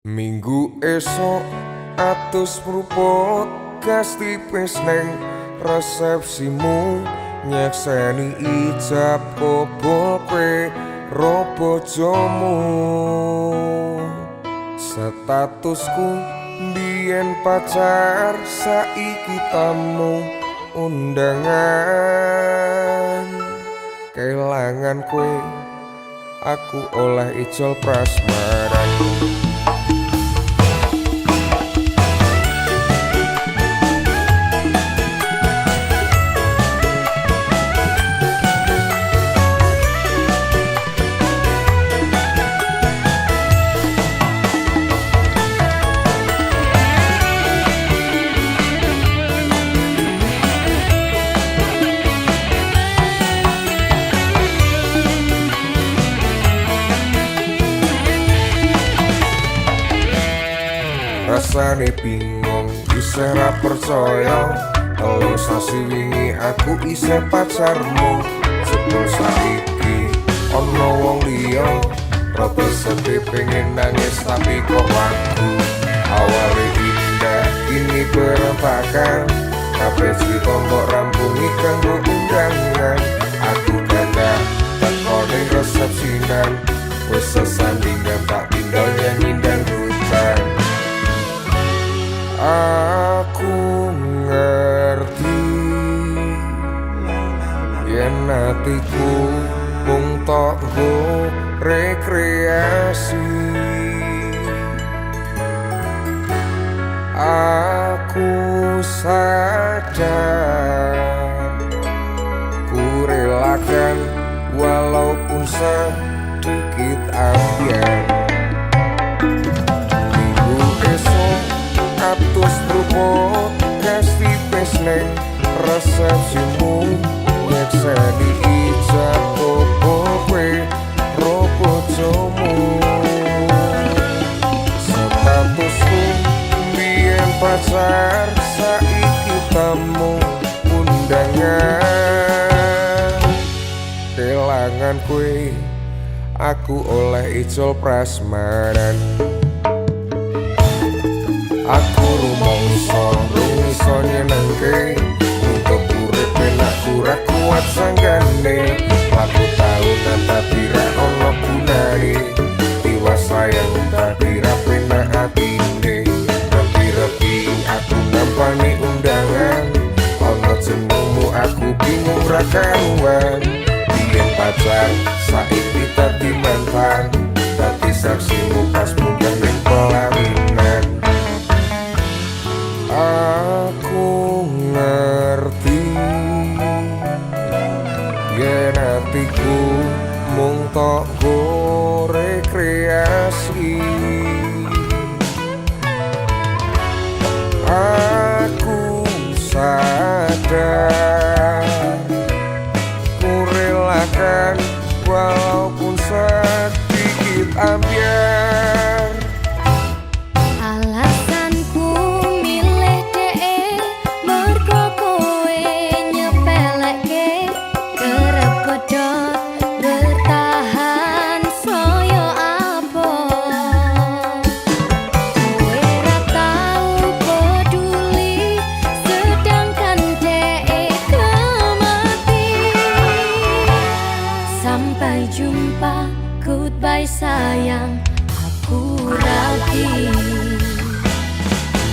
Minggu esok atus pruput gas tipis neng resepsimu, nyekseni ijab kabul kowe robo jomu. Statusku biyen pacar, saiki tamu undangan. Kelangan kowe aku oleh ijol prasmaran. Rasane bingung, isih ra percaya. Telu sasi wingi aku isih pacarmu. Jebul saiki ana wong liya, rada sedih pengen nangis tapi kok aku. Awale indah ini berantakan, kabeh cerita mbok rampungi kanggo undangan. Aku gagal teko ning resepsinan, wis sesandingan tak tinggal nyanyi dangdutan. Aku ngerti yen atiku mung tok nggo rekreasi. Aku sadar ku relakan walaupun sedikit ambiar. Atus pruput gas tipis neng resepsimu, nyekseni ijab kabul kowe robo jomu. Statusku biyen pacar, saiki tamu undangan. Kelangan kowe aku oleh ijol prasmaran. Aku rumangsa nyenengke, untuk urip aku ra kuat sanggane. Laku tahunan tapi ra ono gunane, tiwas sayang tapi ra penak atine. Repi-repi aku ngampani undangan, ono jenengmu aku bingung ra karuan. Biyen pacar, saiki dadi mantan, dadi saksimu pas munggah ning pelaminan. Aku ngerti yen atiku mung tok nggo rekreasi. Aku sadar ku relakan walaupun sedikit ambiar. Sampai jumpa, goodbye sayang, aku rapi.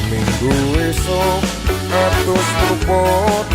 Minggu esok atus pruput